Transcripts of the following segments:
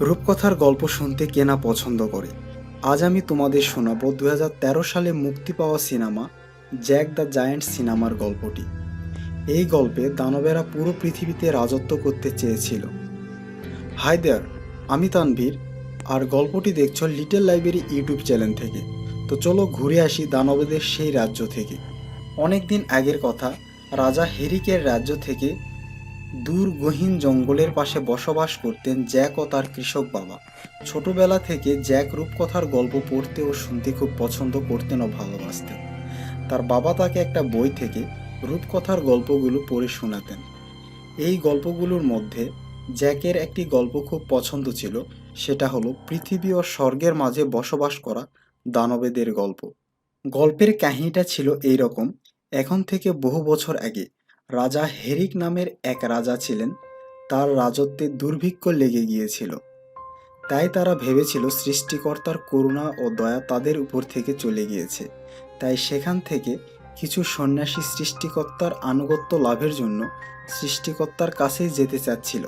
রূপকথার গল্প শুনতে কে না পছন্দ করে। আজ আমি তোমাদের শোনাবো 2013 সালে মুক্তি পাওয়া সিনেমা জ্যাক দ্য জায়ান্ট সিনেমার গল্পটি। এই গল্পে দানবেরা পুরো পৃথিবীতে রাজত্ব করতে চেয়েছিল। হাই দেয়ার, আমি তানভীর, আর গল্পটি দেখছো লিটল লাইব্রেরি ইউটিউব চ্যানেল থেকে। তো চলো ঘুরে আসি দানবদের সেই রাজ্য থেকে। অনেক দিন আগের কথা, রাজা হেরিকের রাজ্য থেকে দূর গহীন জঙ্গলের পাশে বসবাস করতেন জ্যাক ও তার কৃষক বাবা। ছোটবেলা থেকে জ্যাক রূপকথার গল্প পড়তে ও শুনতে খুব পছন্দ করতেন ও ভালোবাসতেন। তার বাবা তাকে একটা বই থেকে রূপকথার গল্পগুলো পড়ে শোনাতেন। এই গল্পগুলোর মধ্যে জ্যাকের একটি গল্প খুব পছন্দ ছিল, সেটা হলো পৃথিবী ও স্বর্গের মাঝে বসবাস করা দানবেদের গল্প। গল্পের কাহিনীটা ছিল এই রকম। এখন থেকে বহু বছর আগে রাজা হেরিক নামের এক রাজা ছিলেন। তার রাজত্বে দুর্ভিক্ষ লেগে গিয়েছিল। তাই তারা ভেবেছিল সৃষ্টিকর্তার করুণা ও দয়া তাদের উপর থেকে চলে গিয়েছে। তাই সেখান থেকে কিছু সন্ন্যাসী সৃষ্টিকর্তার আনুগত্য লাভের জন্য সৃষ্টিকর্তার কাছেই যেতে চাচ্ছিল।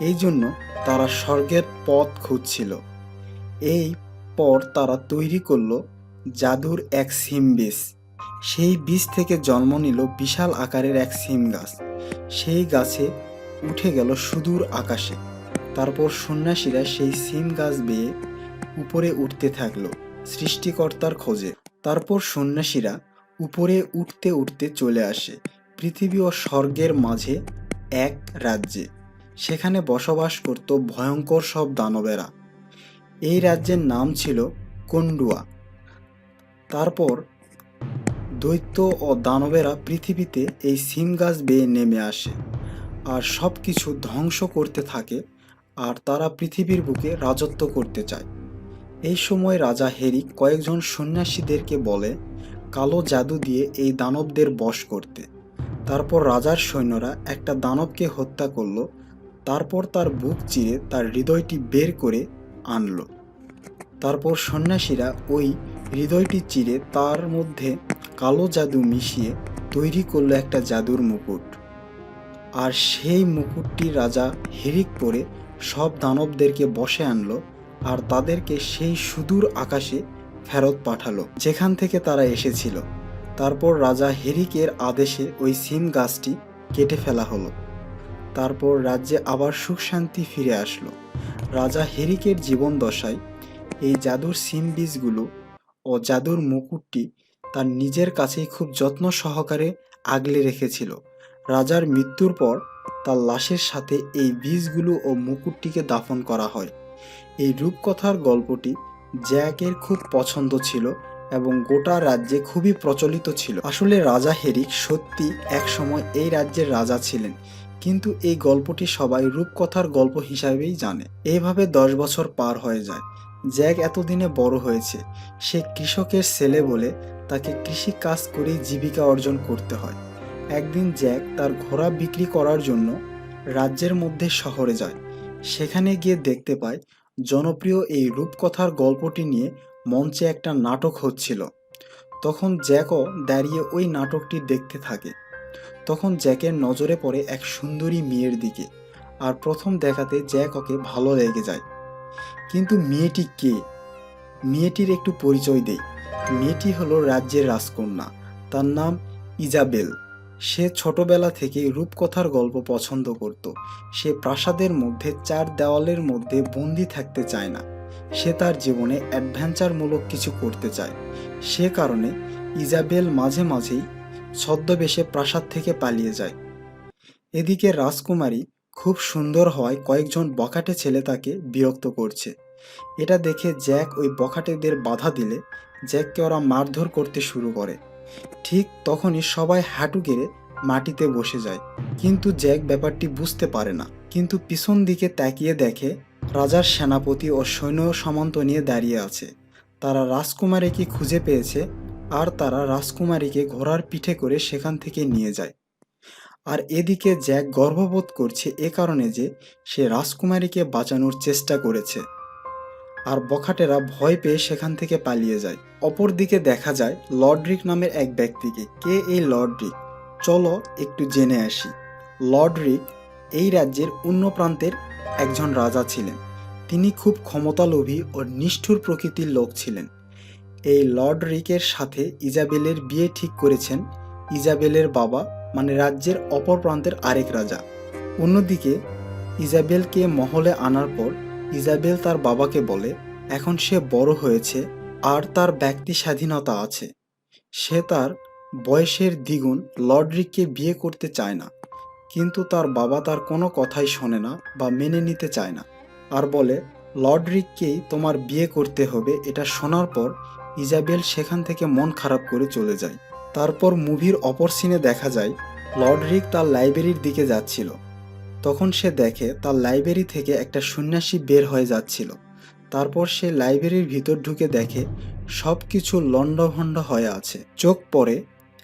এই জন্য তারা স্বর্গের পথ খুঁজছিল। এই পর তারা তৈরি করলো জাদুর এক সিম বীজ। সেই বীজ থেকে জন্ম নিল বিশাল আকারের এক সিম গাছ। সেই গাছে উঠে গেল সুদূর আকাশে। তারপর সন্ন্যাসীরা সেই সিম গাছ বেয়ে উপরে উঠতে থাকলো সৃষ্টিকর্তার খোঁজে। তারপর সন্ন্যাসীরা উপরে উঠতে উঠতে চলে আসে পৃথিবী ও স্বর্গের মাঝে এক রাজ্যে। সেখানে বসবাস করত ভয়ঙ্কর সব দানবেরা। এই রাজ্যের নাম ছিল কন্ডুয়া। তারপর দৈত্য ও দানবেরা পৃথিবীতে এই সিম গাছ বেয়ে নেমে আসে আর সব কিছু ধ্বংস করতে থাকে, আর তারা পৃথিবীর বুকে রাজত্ব করতে চায়। এই সময় রাজা হেরিক কয়েকজন সন্ন্যাসীদেরকে বলে কালো জাদু দিয়ে এই দানবদের বশ করতে। তারপর রাজার সৈন্যরা একটা দানবকে হত্যা করলো। তারপর তার বুক চিরে তার হৃদয়টি বের করে আনলো। তারপর সন্ন্যাসীরা ওই হৃদয়টি চিরে তার মধ্যে কালো জাদু মিশিয়ে তৈরি করলো একটা জাদুর মুকুট। আর সেই মুকুটটি রাজা হেরিক পরে সব দানবদেরকে বশে আনলো আর তাদেরকে সেই সুদূর আকাশে ফেরত পাঠালো যেখান থেকে তারা এসেছিল। তারপর রাজা হেরিকের আদেশে ওই সিম গাছটি কেটে ফেলা হলো। তারপর রাজ্যে আবার সুখ শান্তি ফিরে আসলো। রাজা হেরিকের জীবন দশায় এই জাদুর সিম বীজগুলো ও জাদুর মুকুটটি তার নিজের কাছেই খুব যত্ন সহকারে আগলে রেখেছিল। রাজার মৃত্যুর পর তার লাশের সাথে এই বীজগুলো ও মুকুটটিকে দাফন করা হয়। এই রূপকথার গল্পটি জ্যাকের খুব পছন্দ ছিল এবং গোটা রাজ্যে খুবই প্রচলিত ছিল। আসলে রাজা হেরিক সত্যি একসময় এই রাজ্যের রাজা ছিলেন, কিন্তু এই গল্পটি সবাই রূপকথার গল্প হিসাবেই জানে। এইভাবে 10 বছর পার হয়ে যায়। জ্যাক এতদিনে বড় হয়েছে। সে কৃষকের ছেলে বলে তাকে কৃষি কাজ করেই জীবিকা অর্জন করতে হয়। একদিন জ্যাক তার ঘোড়া বিক্রি করার জন্য রাজ্যের মধ্যে শহরে যায়। সেখানে গিয়ে দেখতে পায় জনপ্রিয় এই রূপকথার গল্পটি নিয়ে মঞ্চে একটা নাটক হচ্ছিল। তখন জ্যাকও দাঁড়িয়ে ওই নাটকটি দেখতে থাকে। তখন জ্যাকের নজরে পড়ে এক সুন্দরী মেয়ের দিকে, আর প্রথম দেখাতে জ্যাক ওকে ভালো লেগে যায়। কিন্তু মেয়েটি কে? মেয়েটির একটু পরিচয় দেই। মেয়েটি হলো রাজ্যের রাজকন্যা। তার নাম ইজাবেল। সে ছোটবেলা থেকেই রূপকথার গল্প পছন্দ করত। সে প্রাসাদের মধ্যে 4 দেওয়ালের মধ্যে বন্দি থাকতে চায় না। সে তার জীবনে অ্যাডভেঞ্চারমূলক কিছু করতে চায়। সে কারণে ইজাবেল মাঝে মাঝেই ছদ্মবেশে প্রাসাদ থেকে পালিয়ে যায়। এদিকে রাজকুমারী খুব সুন্দর হওয়ায় কয়েকজন বখাটে ছেলে তাকে বিরক্ত করছে। এটা দেখে জ্যাক ওই বখাটেদের বাধা দিলে জ্যাককে ওরা মারধর করতে শুরু করে। ঠিক তখনই সবাই হাঁটু গেড়ে মাটিতে বসে যায়, কিন্তু জ্যাক ব্যাপারটি বুঝতে পারে না। কিন্তু পিছন দিকে তাকিয়ে দেখে রাজার সেনাপতি ও সৈন্য সামন্ত নিয়ে দাঁড়িয়ে আছে। তারা রাজকুমারীকে খুঁজে পেয়েছে আর তারা রাজকুমারীকে ঘোড়ার পিঠে করে সেখান থেকে নিয়ে যায়। আর এদিকে জ্যাক গর্ববোধ করছে এ কারণে যে সে রাজকুমারীকে বাঁচানোর চেষ্টা করেছে। আর বখাটেরা ভয় পেয়ে সেখান থেকে পালিয়ে যায়। অপরদিকে দেখা যায় লর্ডরিক নামের এক ব্যক্তিকে। কে এই লর্ডরিক? চলো একটু জেনে আসি। লর্ডরিক এই রাজ্যের অন্য প্রান্তের একজন রাজা ছিলেন। তিনি খুব ক্ষমতালোভী ও নিষ্ঠুর প্রকৃতির লোক ছিলেন। এই লর্ড রিকের সাথে ইজাবেলের বিয়ে ঠিক করেছেন ইজাবেলের বাবা, মানে রাজ্যের অপর প্রান্তের আরেক রাজা। অন্যদিকে ইজাবেলকে মহলে আনার পর ইজাবেল তার বাবাকে বলে এখন সে বড় হয়েছে আর তার ব্যক্তি স্বাধীনতা আছে, সে তার বয়সের দ্বিগুণ লর্ড রিককে বিয়ে করতে চায় না। কিন্তু তার বাবা তার কোনো কথাই শোনে না বা মেনে নিতে চায় না, আর বলে লর্ড রিককেই তোমার বিয়ে করতে হবে। এটা শোনার পর ইজাবেল সেখান থেকে মন খারাপ করে চলে যায়। তারপর মুভির অপর সিনে দেখা যায় লর্ড রিক তার লাইব্রেরির দিকে যাচ্ছিল। তখন সে দেখে তার লাইব্রেরি থেকে একটা সন্ন্যাসী বের হয়ে যাচ্ছিল। তারপর সে লাইব্রেরির ভিতর ঢুকে দেখে সব কিছু লণ্ডভণ্ড হয়ে আছে। চোখ পড়ে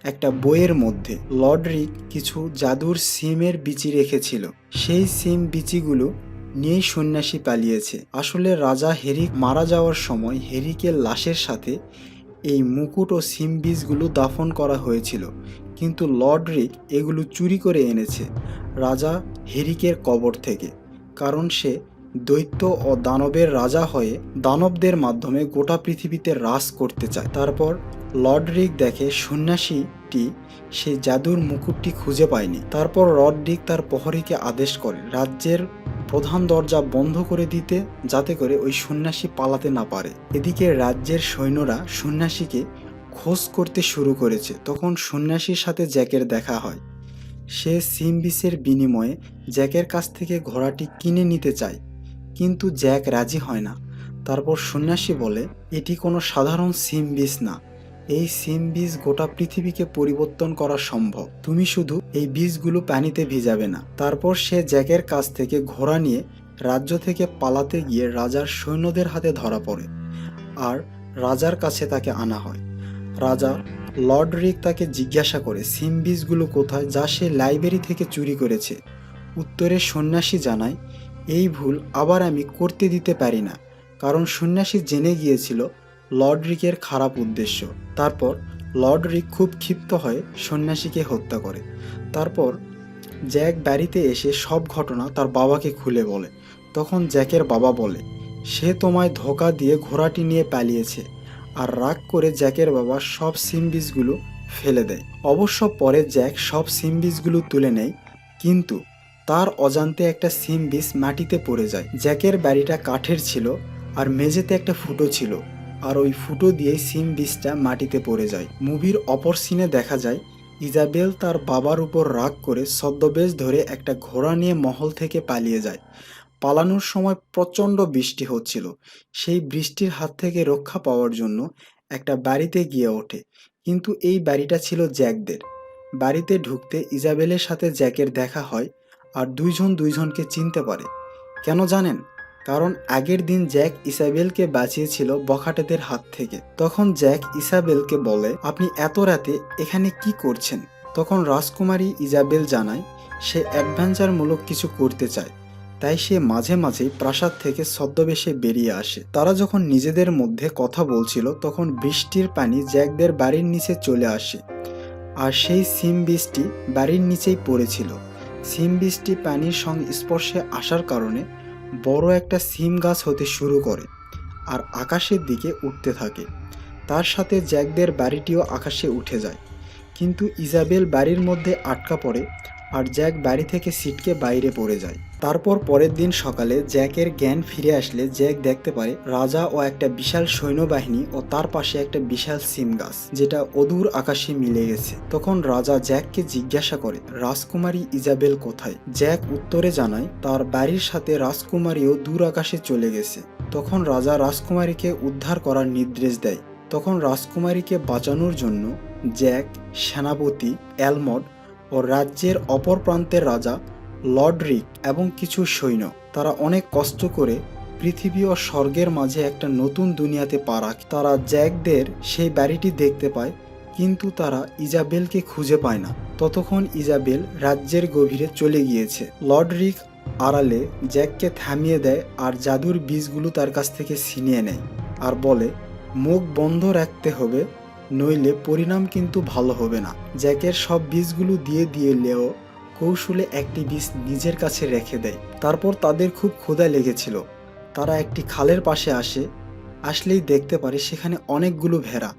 একটা বইয়ের মধ্যে লর্ড রিক কিছু জাদুর সিমের বিচি রেখেছিল। সেই সিম বিচিগুলো নিয়েই সন্ন্যাসী পালিয়েছে। আসলে রাজা হেরিক মারা যাওয়ার সময় হেরিকের লাশের সাথে এই মুকুট ও সিম বীজগুলো দাফন করা হয়েছিল, কিন্তু লর্ড রিক এগুলো চুরি করে এনেছে রাজা হেরিকের কবর থেকে, কারণ সে দৈত্য ও দানবের রাজা হয়ে দানবদের মাধ্যমে গোটা পৃথিবীতে রাজ করতে চায়। তারপর লর্ড রিক দেখে সন্ন্যাসীটি সেই জাদুর মুকুটটি খুঁজে পায়নি। তারপর লর্ড রিক তার প্রহরীকে আদেশ করে রাজ্যের প্রধান দরজা বন্ধ করে দিতে, যাতে করে ওই সন্ন্যাসী পালাতে না পারে। এদিকে রাজ্যের সৈন্যরা সন্ন্যাসীকে খোঁজ করতে শুরু করেছে। তখন সন্ন্যাসীর সাথে জ্যাকের দেখা হয়। সে সিম বিষের বিনিময়ে জ্যাকের কাছ থেকে ঘোড়াটি কিনে নিতে চায়, কিন্তু জ্যাক রাজি হয় না। তারপর সন্ন্যাসী বলে এটি কোনো সাধারণ সিম বিষ না, এই সিম বীজ গোটা পৃথিবীকে পরিবর্তন করা সম্ভব, তুমি শুধু এই বীজগুলো পানিতে ভিজাবে না। তারপর সে জ্যাকের কাছ থেকে ঘোড়া নিয়ে রাজ্য থেকে পালাতে গিয়ে রাজার সৈন্যদের হাতে ধরা পড়ে আর রাজার কাছে তাকে আনা হয়। রাজা লর্ড রিক তাকে জিজ্ঞাসা করে সিম বীজগুলো কোথায়, যা সে লাইব্রেরি থেকে চুরি করেছে। উত্তরে সন্ন্যাসী জানায় এই ভুল আবার আমি করতে দিতে পারি না, কারণ সন্ন্যাসী জেনে গিয়েছিল লর্ড রিকের খারাপ উদ্দেশ্য। তারপর লর্ড রিক খুব ক্ষিপ্ত হয়ে সন্ন্যাসীকে হত্যা করে। তারপর জ্যাক বাড়িতে এসে সব ঘটনা তার বাবাকে খুলে বলে। তখন জ্যাকের বাবা বলে সে তোমায় ধোঁকা দিয়ে ঘোড়াটি নিয়ে পালিয়েছে, আর রাগ করে জ্যাকের বাবা সব সিম বীজগুলো ফেলে দেয়। অবশ্য পরে জ্যাক সব সিম বীজগুলো তুলে নেয়, কিন্তু তার অজান্তে একটা সিম বীজ মাটিতে পড়ে যায়। জ্যাকের বাড়িটা কাঠের ছিল আর মেঝেতে একটা ফুটো ছিল, আর ওই ফুটো দিয়ে সিম বীজটা মাটিতে পড়ে যায়। মুভির অপর সিনে দেখা যায় ইজাবেল তার বাবার উপর রাগ করে ছদ্মবেশ ধরে একটা ঘোড়া নিয়ে মহল থেকে পালিয়ে যায়। পালানোর সময় প্রচণ্ড বৃষ্টি হচ্ছিল। সেই বৃষ্টির হাত থেকে রক্ষা পাওয়ার জন্য একটা বাড়িতে গিয়ে ওঠে, কিন্তু এই বাড়িটা ছিল জ্যাকদের। বাড়িতে ঢুকতে ইজাবেলের সাথে জ্যাকের দেখা হয়, আর দুইজন দুইজনকে চিনতে পারে। কেন জানেন? কারণ আগের দিন জ্যাক ইসাবেলকে বাঁচিয়েছিল বখাটেদের হাত থেকে। তখন জ্যাক ইসাবেলকে বলে আপনি এত রাতে এখানে কি করছেন? তখন রাজকুমারী ইজাবেল জানায় সে অ্যাডভেঞ্চারমূলক কিছু করতে চায়, তাই সে মাঝে মাঝেই প্রাসাদ থেকে ছদ্মবেশে বেরিয়ে আসে। তারা যখন নিজেদের মধ্যে কথা বলছিল তখন বৃষ্টির পানি জ্যাকদের বাড়ির নিচে চলে আসে, আর সেই সিম বীজটি বাড়ির নিচেই পড়েছিল। সিম বীজটি পানির সংস্পর্শে আসার কারণে বড় একটা সিম গাছ হতে শুরু করে আর আকাশের দিকে উঠতে থাকে। তার সাথে জ্যাকদের বাড়িটিও আকাশে উঠে যায়, কিন্তু ইজাবেল বাড়ির মধ্যে আটকা পড়ে আর জ্যাক বাড়ি থেকে ছিটকে বাইরে পড়ে যায়। তারপর পরের দিন সকালে জ্যাকের জ্ঞান ফিরে আসলে জ্যাক দেখতে পারে রাজা ও একটা বিশাল সৈন্যবাহিনী ও তার পাশে একটা বিশাল সিম গাছ, যেটা অদূর আকাশে মিলে গেছে। তখন রাজা জ্যাককে জিজ্ঞাসা করে রাজকুমারী ইজাবেল কোথায়? জ্যাক উত্তরে জানায় তার বাড়ির সাথে রাজকুমারীও দূর আকাশে চলে গেছে। তখন রাজা রাজকুমারীকে উদ্ধার করার নির্দেশ দেয়। তখন রাজকুমারীকে বাঁচানোর জন্য জ্যাক, সেনাপতি এলমড ও রাজ্যের অপর প্রান্তের রাজা লর্ড রিক এবং কিছু সৈন্য, তারা অনেক কষ্ট করে পৃথিবী ও স্বর্গের মাঝে একটা নতুন দুনিয়াতে পা রাখে। তারা জ্যাকদের সেই বাড়িটি দেখতে পায়, কিন্তু তারা ইজাবেলকে খুঁজে পায় না। ততক্ষণ ইজাবেল রাজ্যের গভীরে চলে গিয়েছে। লর্ড রিক আড়ালে জ্যাককে থামিয়ে দেয় আর জাদুর বীজগুলো তার কাছ থেকে ছিনিয়ে নেয় আর বলে মুখ বন্ধ রাখতে হবে, নইলে পরিণাম কিন্তু ভালো হবে না। জ্যাকের সব বীজগুলো দিয়ে লেও কৌশলে একটি বীজ নিজের কাছে রেখে দেয়। তারপর তাদের খুব ক্ষুধা লেগেছিল, তারা একটি খালের পাশে আসলেই দেখতে পারে সেখানে অনেকগুলো ভেড়া।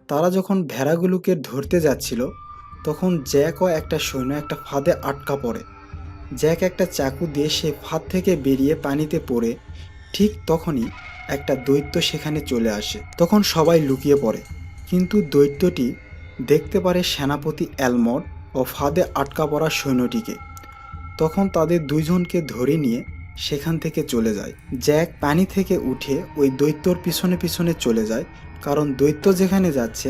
তারা যখন ভেড়াগুলোকে ধরতে যাচ্ছিল তখন জ্যাক ও একটা সৈন্য একটা ফাঁদে আটকা পড়ে। জ্যাক একটা চাকু দিয়ে সে ফাঁদ থেকে বেরিয়ে পানিতে পড়ে ঠিক তখনই একটা দৈত্য সেখানে চলে আসে। তখন সবাই লুকিয়ে পড়ে, কিন্তু দৈত্যটি দেখতে পারে সেনাপতি এলমড ও ফাঁদে আটকা পড়া সৈন্যটিকে। তখন তাদের দুইজনকে ধরে নিয়ে সেখান থেকে চলে যায়। জ্যাক পানি থেকে উঠে ওই দৈত্যর পিছনে পিছনে চলে যায়, কারণ দৈত্য যেখানে যাচ্ছে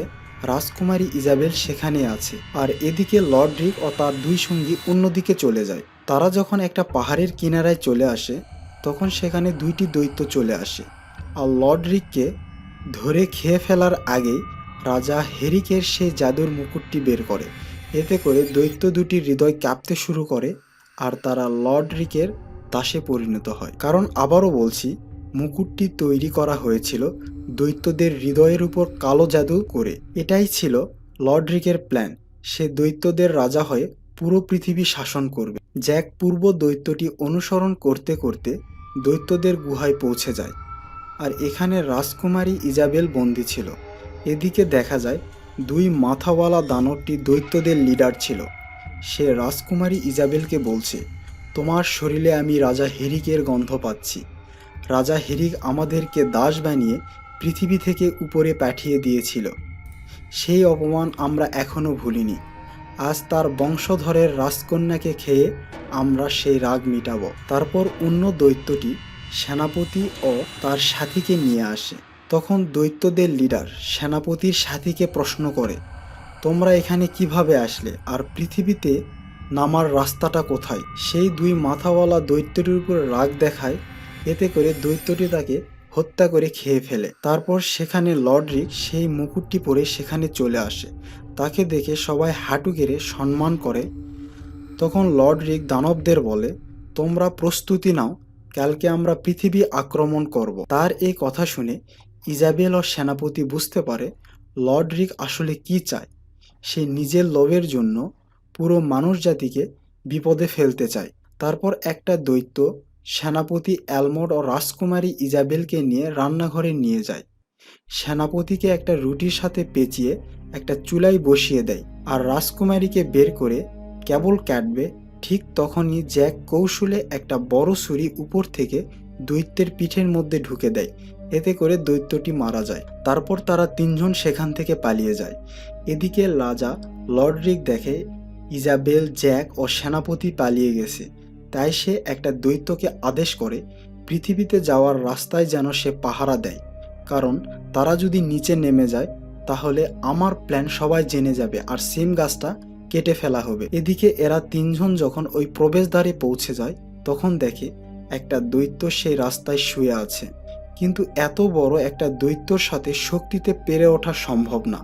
রাজকুমারী ইজাবেল সেখানে আছে। আর এদিকে লর্ড রিক ও তার দুই সঙ্গী অন্যদিকে চলে যায়। তারা যখন একটা পাহাড়ের কিনারায় চলে আসে তখন সেখানে দুইটি দৈত্য চলে আসে, আর লর্ড রিককে ধরে খেয়ে ফেলার আগেই রাজা হেরিকের সেই জাদুর মুকুটটি বের করে। এতে করে দৈত্য দুটির হৃদয় কাঁপতে শুরু করে আর তারা লর্ড রিকের দাসে পরিণত হয়। কারণ আবারও বলছি, মুকুটটি তৈরি করা হয়েছিল দৈত্যদের হৃদয়ের উপর কালো জাদু করে। এটাই ছিল লর্ড রিকের প্ল্যান। সে দৈত্যদের রাজা হয়ে পুরো পৃথিবী শাসন করবে। জ্যাক পূর্ব দৈত্যটি অনুসরণ করতে করতে দৈত্যদের গুহায় পৌঁছে যায়, আর এখানে রাজকুমারী ইজাবেল বন্দী ছিল। এদিকে দেখা যায় দুই মাথাওয়ালা দানবটি দৈত্যদের লিডার ছিল। সে রাজকুমারী ইজাবেলকে বলছে, তোমার শরীরে আমি রাজা হেরিকের গন্ধ পাচ্ছি। রাজা হেরিক আমাদেরকে দাস বানিয়ে পৃথিবী থেকে উপরে পাঠিয়ে দিয়েছিল। সেই অপমান আমরা এখনো ভুলিনি। আজ তার বংশধরের রাজকন্যাকে খেয়ে আমরা সেই রাগ মিটাবো। তারপর অন্য দৈত্যটি সেনাপতি ও তার সাথীকে নিয়ে আসে। তখন দৈত্যদের লিডার সেনাপতির সাথীকে প্রশ্ন করে, তোমরা এখানে কিভাবে আসলে, আর পৃথিবীতে নামার রাস্তাটা কোথায়? সেই দুই মাথাওয়ালা দৈত্যটির উপর রাগ দেখায়। এতে করে দৈত্যটি তাকে হত্যা করে খেয়ে ফেলে। তারপর সেখানে লর্ড রিক সেই মুকুটটি পরে সেখানে চলে আসে। তাকে দেখে সবাই হাঁটু গেড়ে সম্মান করে। তখন লর্ড রিক দানবদের বলে, তোমরা প্রস্তুতি নাও, কালকে আমরা পৃথিবী আক্রমণ করব। তার এই কথা শুনে ইজাবেল ও সেনাপতি বুঝতে পারে লর্ড রিক আসলে কি চায়। সে নিজের লোভের জন্য পুরো মানুষ জাতিকে বিপদে ফেলতে চায়। তারপর একটা দৈত্য সেনাপতি এলমড ও রাজকুমারী ইজাবেলকে নিয়ে রান্নাঘরে নিয়ে যায়। সেনাপতিকে একটা রুটির সাথে পেঁচিয়ে একটা চুলায় বসিয়ে দেয়, আর রাজকুমারীকে বের করে কেবল কাটবে ঠিক তখনই জ্যাক কৌশলে একটা বড় ছুরি উপর থেকে দৈত্যের পিঠের মধ্যে ঢুকে দেয়। এতে করে দৈত্যটি মারা যায়। তারপর তারা তিনজন সেখান থেকে পালিয়ে যায়। এদিকে রাজা লর্ড রিক দেখে ইজাবেল, জ্যাক ও সেনাপতি পালিয়ে গেছে। তাই সে একটা দৈত্যকে আদেশ করে পৃথিবীতে যাওয়ার রাস্তায় যেন সে পাহারা দেয়, কারণ তারা যদি নিচে নেমে যায় তাহলে আমার প্ল্যান সবাই জেনে যাবে আর সিম গাছটা কেটে ফেলা হবে। এদিকে এরা তিনজন যখন ওই প্রবেশদ্বারে পৌঁছে যায় তখন দেখে একটা দৈত্য সেই রাস্তায় শুয়ে আছে। কিন্তু এত বড় একটা দৈত্যর সাথে শক্তিতে পেরে ওঠা সম্ভব না।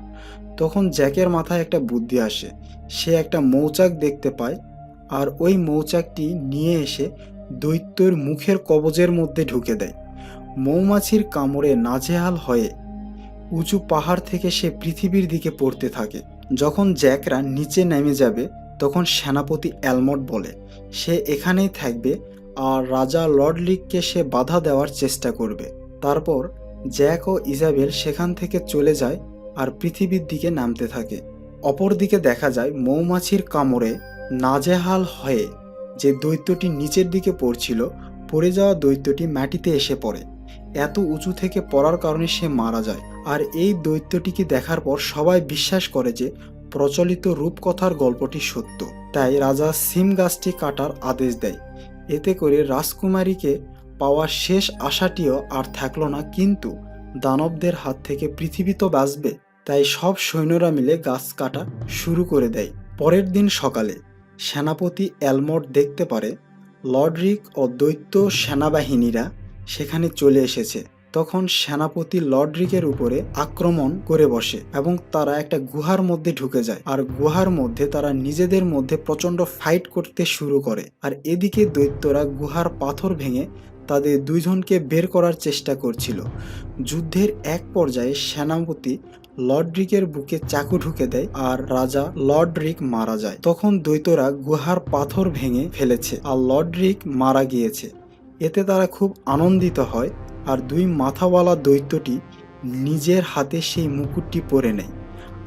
তখন জ্যাকের মাথায় একটা বুদ্ধি আসে। সে একটা মৌচাক দেখতে পায়, আর ওই মৌচাকটি নিয়ে এসে দৈত্যের মুখের কবজের মধ্যে ঢুকে দেয়। মৌমাছির কামড়ে নাজেহাল হয়ে উঁচু পাহাড় থেকে সে পৃথিবীর দিকে পড়তে থাকে। যখন জ্যাকরা নিচে নেমে যাবে তখন সেনাপতি এলমড বলে সে এখানেই থাকবে আর রাজা লর্ড রিককে সে বাধা দেওয়ার চেষ্টা করবে। তারপর জ্যাক ও ইজাবেল সেখান থেকে চলে যায় আর পৃথিবীর দিকে নামতে থাকে। অপরদিকে দেখা যায় মৌমাছির কামড়ে নাজেহাল হয়ে যে দৈত্যটি নিচের দিকে পড়ছিল, পড়ে যাওয়া দৈত্যটি মাটিতে এসে পড়ে। এত উঁচু থেকে পড়ার কারণে সে মারা যায়। আর এই দৈত্যটিকে দেখার পর সবাই বিশ্বাস করে যে প্রচলিত রূপকথার গল্পটি সত্য। তাই রাজা সিম গাছটি কাটার আদেশ দেয়। এতে করে রাজকুমারীকে পাওয়ার শেষ আশাটিও আর থাকলো না। কিন্তু দানবদের হাত থেকে পৃথিবী তো বাঁচবে, তাই সব সৈন্যরা মিলে গাছ কাটা শুরু করে দেয়। পরের দিন সকালে সেনাপতি এলমড দেখতে পারে লর্ড রিক ও দৈত্য সেনাবাহিনীরা সেখানে চলে এসেছে। তখন সেনাপতি লর্ড রিকের উপরে আক্রমণ করে বসে এবং তারা একটা গুহার মধ্যে ঢুকে যায়। আর গুহার মধ্যে তারা নিজেদের মধ্যে প্রচণ্ড ফাইট করতে শুরু করে। আর এদিকে দৈত্যরা গুহার পাথর ভেঙে তাদের দুইজনকে বের করার চেষ্টা করছিল। যুদ্ধের এক পর্যায়ে সেনাপতি লর্ড রিকের বুকে চাকু ঢুকে দেয় আর রাজা লর্ড রিক মারা যায়। তখন দৈত্যরা গুহার পাথর ভেঙে ফেলেছে আর লর্ড রিক মারা গিয়েছে। এতে তারা খুব আনন্দিত হয় আর দুই মাথাওয়ালা দৈত্যটি নিজের হাতে সেই মুকুটটি পরে নেয়।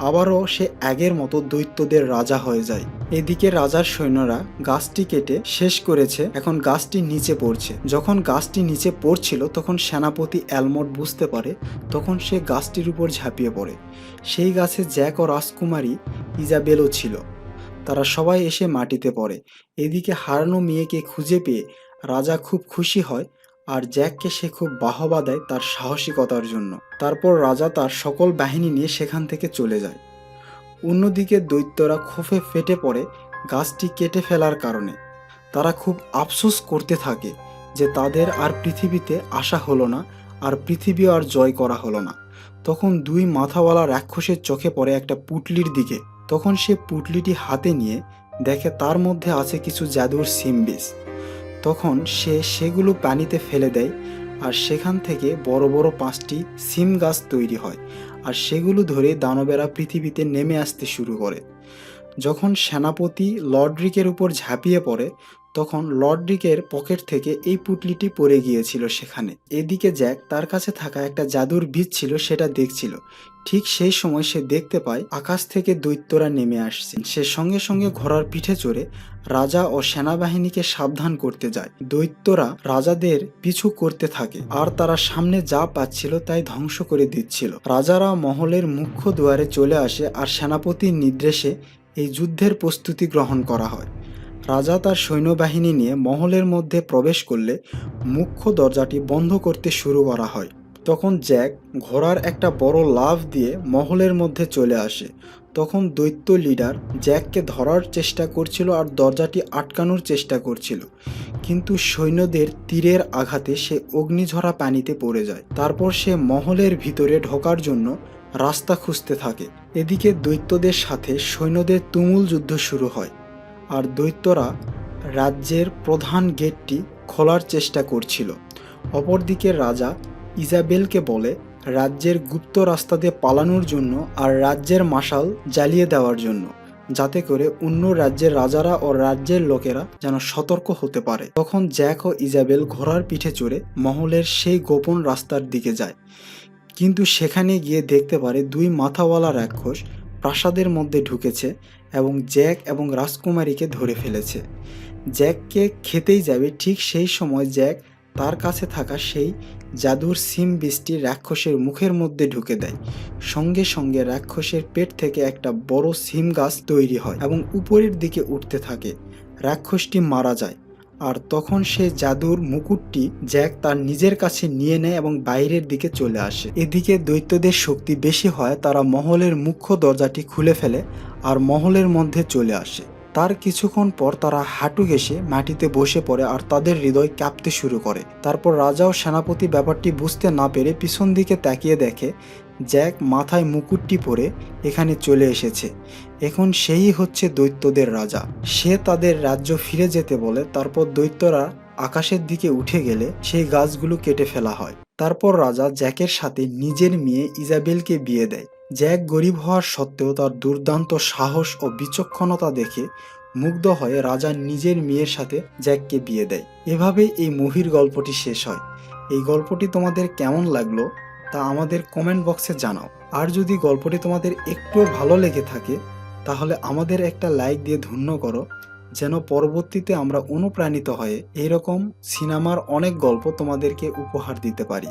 আবারও সে আগের মতো দৈত্যদের রাজা হয়ে যায়। এদিকে রাজার সৈন্যরা গাছটি কেটে শেষ করেছে, এখন গাছটি নিচে পড়ছে। যখন গাছটি নিচে পড়ছিল তখন সেনাপতি এলমোট বুঝতে পারে, তখন সে গাছটির উপর ঝাঁপিয়ে পড়ে। সেই গাছে জ্যাক ও রাজকুমারী ইজাবেলও ছিল। তারা সবাই এসে মাটিতে পড়ে। এদিকে হারানো মেয়েকে খুঁজে পেয়ে রাজা খুব খুশি হয় আর জ্যাককে সে খুব বাহবা দেয় তার সাহসিকতার জন্য। তারপর রাজা তার সকল বাহিনী নিয়ে সেখান থেকে চলে যায়। অন্যদিকে দৈত্যরা ক্ষোভে ফেটে পড়ে গাছটি কেটে ফেলার কারণে। তারা খুব আফসোস করতে থাকে যে তাদের আর পৃথিবীতে আসা হলো না, আর পৃথিবী আর জয় করা হলো না। তখন দুই মাথাওয়ালা রাক্ষসের চোখে পড়ে একটা পুঁটলির দিকে। তখন সে পুঁটলিটি হাতে নিয়ে দেখে তার মধ্যে আছে কিছু জাদুর সিম বীজ। তখন সে সেগুলো পানিতে ফেলে দেয় আর সেখান থেকে বড় বড় 5টি সিম গাছ তৈরি হয়, আর সেগুলো ধরে দানবেরা পৃথিবীতে নেমে আসতে শুরু করে। যখন সেনাপতি লর্ডরিকের উপর ঝাঁপিয়ে পড়ে তখন লর্ডরিকের পকেট থেকে এই পুঁটলিটি পড়ে গিয়েছিল সেখানে। এদিকে জ্যাক তার কাছে থাকা একটা জাদুর বীজ ছিল সেটা দেখছিল। ঠিক সেই সময় সে দেখতে পায় আকাশ থেকে দৈত্যরা নেমে আসছে। সে সঙ্গে সঙ্গে ঘোড়ার পিঠে চড়ে রাজা ও সেনাবাহিনীকে সাবধান করতে যায়। দৈত্যরা রাজাদের পিছু করতে থাকে আর তারা সামনে যা পাচ্ছিল তাই ধ্বংস করে দিচ্ছিল। রাজারা মহলের মুখ্য দুয়ারে চলে আসে আর সেনাপতির নির্দেশে এই যুদ্ধের প্রস্তুতি গ্রহণ করা হয়। রাজা তার সৈন্যবাহিনী নিয়ে মহলের মধ্যে প্রবেশ করলে মুখ্য দরজাটি বন্ধ করতে শুরু করা হয়। তখন জ্যাক ঘোড়ার একটা বড় লাফ দিয়ে মহলের মধ্যে চলে আসে। তখন দৈত্য লিডার জ্যাককে ধরার চেষ্টা করছিল আর দরজাটি আটকানোর চেষ্টা করছিল, কিন্তু সৈন্যদের তীরের আঘাতে সে অগ্নিঝরা পানিতে পড়ে যায়। তারপর সে মহলের ভিতরে ঢোকার জন্য রাস্তা খুঁজতে থাকে। এদিকে দৈত্যদের সাথে সৈন্যদের তুমুল যুদ্ধ শুরু হয় আর দৈত্যরা রাজ্যের প্রধান গেটটি খোলার চেষ্টা করছিল। অপরদিকে রাজা ইজাবেলকে বলে রাজ্যের গুপ্ত রাস্তা দিয়ে পালানোর জন্য আর রাজ্যের মশাল জ্বালিয়ে দেওয়ার জন্য, যাতে করে অন্য রাজ্যের রাজারা ও রাজ্যের লোকেরা যেন সতর্ক হতে পারে। তখন জ্যাক ও ইজাবেল ঘোড়ার পিঠে চড়ে মহলের সেই গোপন রাস্তার দিকে যায়, কিন্তু সেখানে গিয়ে দেখতে পারে দুই মাথাওয়ালা রাক্ষস প্রাসাদের মধ্যে ঢুকেছে এবং জ্যাক এবং রাজকুমারীকে ধরে ফেলেছে। জ্যাককে খেতেই যাবে, ঠিক সেই সময় জ্যাক তার কাছে থাকা সেই জাদুর সিম বীজটি রাক্ষসের মুখের মধ্যে ঢুকে দেয়। সঙ্গে সঙ্গে রাক্ষসের পেট থেকে একটা বড় সিম গাছ তৈরি হয় এবং উপরের দিকে উঠতে থাকে। রাক্ষসটি মারা যায় আর তখন সে জাদুর মুকুটটি জ্যাক তার নিজের কাছে নিয়ে নেয় এবং বাইরের দিকে চলে আসে। এদিকে দৈত্যদের শক্তি বেশি হয়, তারা মহলের মুখ্য দরজাটি খুলে ফেলে আর মহলের মধ্যে চলে আসে। তার কিছুক্ষণ পর তারা হাঁটু ঘেঁষে মাটিতে বসে পড়ে আর তাদের হৃদয় কাঁপতে শুরু করে। তারপর রাজা ও সেনাপতি ব্যাপারটি বুঝতে না পেরে পিছন দিকে তাকিয়ে দেখে জ্যাক মাথায় মুকুটটি পরে এখানে চলে এসেছে। এখন সেই হচ্ছে দৈত্যদের রাজা। সে তাদের রাজ্য ফিরে যেতে বলে। তারপর দৈত্যরা আকাশের দিকে উঠে গেলে সেই গাছগুলো কেটে ফেলা হয়। তারপর রাজা জ্যাকের সাথে নিজের মেয়ে ইজাবেলকে বিয়ে দেয়। জ্যাক গরিব হওয়ার সত্ত্বেও তার দুর্দান্ত সাহস ও বিচক্ষণতা দেখে মুগ্ধ হয়ে রাজা নিজের মেয়ের সাথে জ্যাককে বিয়ে দেয়। এভাবেই এই মুভির গল্পটি শেষ হয়। এই গল্পটি তোমাদের কেমন লাগলো তা আমাদের কমেন্ট বক্সে জানাও। আর যদি গল্পটি তোমাদের একটুও ভালো লেগে থাকে তাহলে আমাদের একটা লাইক দিয়ে ধন্য করো, যেন পরবর্তীতে আমরা অনুপ্রাণিত হয়ে এইরকম সিনেমার অনেক গল্প তোমাদেরকে উপহার দিতে পারি।